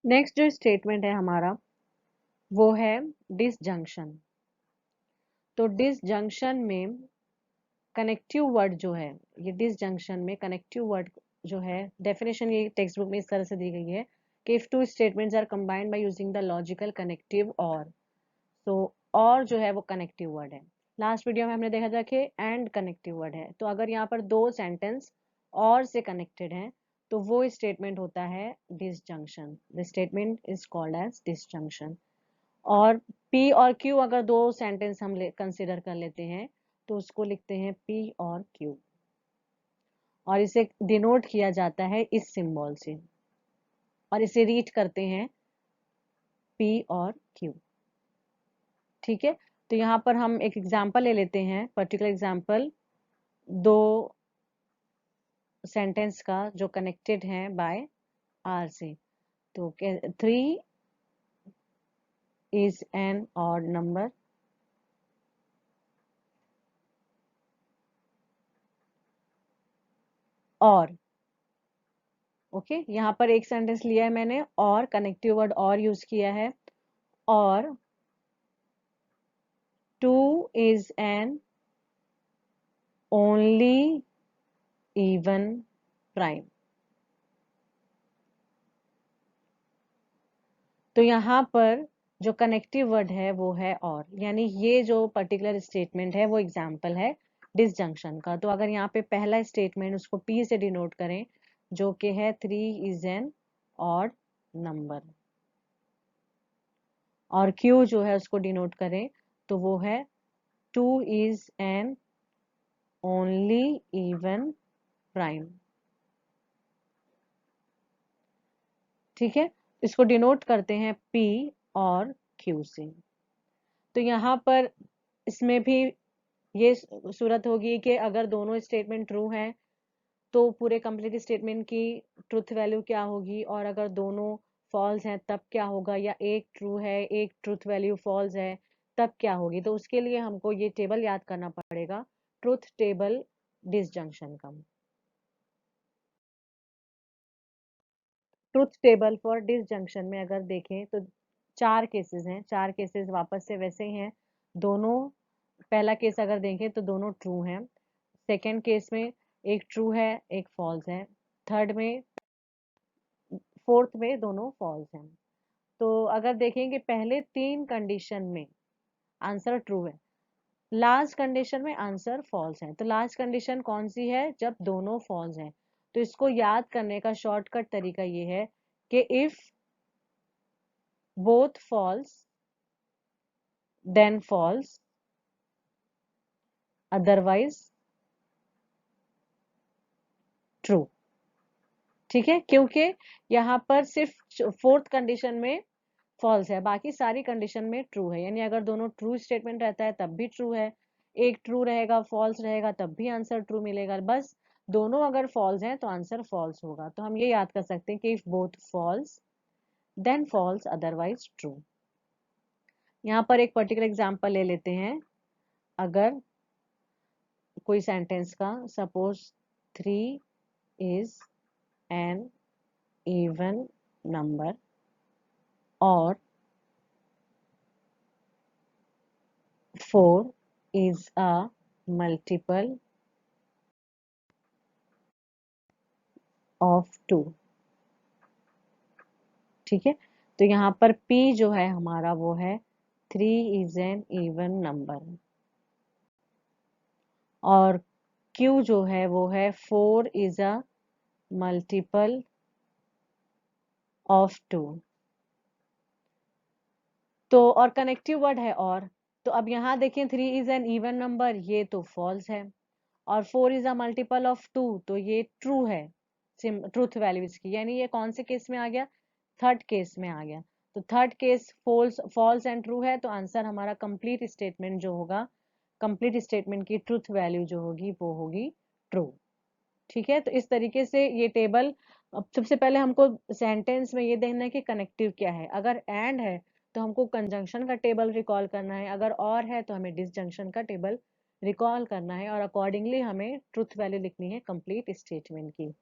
Next जो statement है हमारा वो है डिसजंक्शन। तो डिसजंक्शन में कनेक्टिव वर्ड जो है, ये डिसजंक्शन में कनेक्टिव वर्ड जो है, डेफिनेशन ये टेक्स्ट बुक में इस तरह से दी गई है कि if two statements are combined by using the logical connective or, तो और जो है वो कनेक्टिव वर्ड है। लास्ट वीडियो में हमने देखा था कि एंड कनेक्टिव वर्ड है। तो अगर यहाँ पर दो सेंटेंस और से कनेक्टेड हैं तो वो स्टेटमेंट होता है disjunction. The statement is called as disjunction. और P और Q अगर दो सेंटेंस हम कंसिडर कर लेते हैं तो उसको लिखते हैं P और Q, और इसे डिनोट किया जाता है इस सिंबल से, और इसे रीड करते हैं P और Q। ठीक है, तो यहाँ पर हम एक एग्जाम्पल ले लेते हैं, पर्टिकुलर एग्जाम्पल दो सेंटेंस का जो कनेक्टेड है बाय R से। तो 3 इज एन ऑड नंबर और, ओके यहाँ पर एक सेंटेंस लिया है मैंने और कनेक्टिव वर्ड और यूज किया है, और 2 is an only even prime। तो यहाँ पर जो कनेक्टिव वर्ड है वो है और, यानी ये जो पर्टिकुलर स्टेटमेंट है वो एग्जाम्पल है डिसजंक्शन का। तो अगर यहाँ पे पहला स्टेटमेंट उसको P से डिनोट करें जो कि है 3 is an odd नंबर, और Q जो है उसको डिनोट करें तो वो है 2 is an only even prime। ठीक है, इसको डिनोट करते हैं P और Q से। तो यहाँ पर इसमें भी ये सूरत होगी कि अगर दोनों स्टेटमेंट ट्रू हैं तो पूरे कंप्लीट स्टेटमेंट की ट्रुथ वैल्यू क्या होगी, और अगर दोनों फॉल्स हैं तब क्या होगा, या एक ट्रू है एक ट्रुथ वैल्यू फॉल्स है तब क्या होगी। तो उसके लिए हमको ये टेबल याद करना पड़ेगा, ट्रुथ टेबल डिसजंक्शन का। ट्रुथ टेबल फॉर डिसजंक्शन में अगर देखें तो चार केसेस हैं, चार केसेस वापस से वैसे ही हैं दोनों। पहला केस अगर देखें तो दोनों ट्रू हैं, सेकंड केस में एक ट्रू है एक फॉल्स है, थर्ड में फोर्थ में दोनों फॉल्स हैं। तो अगर देखेंगे पहले तीन कंडीशन में आंसर ट्रू है, लास्ट कंडीशन में आंसर फॉल्स है। तो लास्ट कंडीशन कौन सी है, जब दोनों फॉल्स हैं। तो इसको याद करने का शॉर्टकट तरीका ये है कि if both false then false otherwise true। ठीक है, क्योंकि यहाँ पर सिर्फ फोर्थ कंडीशन में फॉल्स है, बाकी सारी कंडीशन में ट्रू है। यानी अगर दोनों ट्रू स्टेटमेंट रहता है तब भी ट्रू है, एक ट्रू रहेगा फॉल्स रहेगा तब भी आंसर ट्रू मिलेगा। बस दोनों अगर फॉल्स हैं तो आंसर फॉल्स होगा। तो हम ये याद कर सकते हैं कि if both false then false otherwise true. यहाँ पर एक पर्टिकुलर एग्जांपल ले लेते हैं। अगर कोई सेंटेंस का suppose 3 is an even number और 4 is a multiple of 2। ठीक है, तो यहाँ पर P जो है हमारा वो है 3 is an even number, और Q जो है वो है 4 is a multiple of 2। तो और कनेक्टिव वर्ड है और, तो अब यहाँ देखें 3 is an even number ये तो फॉल्स है, और 4 इज अ मल्टीपल ऑफ 2 तो ये ट्रू है ट्रूथ वैल्यू इसकी। यानी ये कौन से केस में आ गया, थर्ड केस में आ गया। तो third case false and true है, तो आंसर हमारा कंप्लीट स्टेटमेंट जो होगा, कंप्लीट स्टेटमेंट की ट्रूथ वैल्यू जो होगी वो होगी ट्रू। ठीक है, तो इस तरीके से ये टेबल। अब सबसे पहले हमको सेंटेंस में ये देखना है कि कनेक्टिव क्या है। अगर एंड है तो हमको कंजंक्शन का टेबल रिकॉल करना है, अगर और है तो हमें डिसजंक्शन का टेबल रिकॉल करना है, और अकॉर्डिंगली हमें ट्रुथ वैल्यू लिखनी है कंप्लीट स्टेटमेंट की।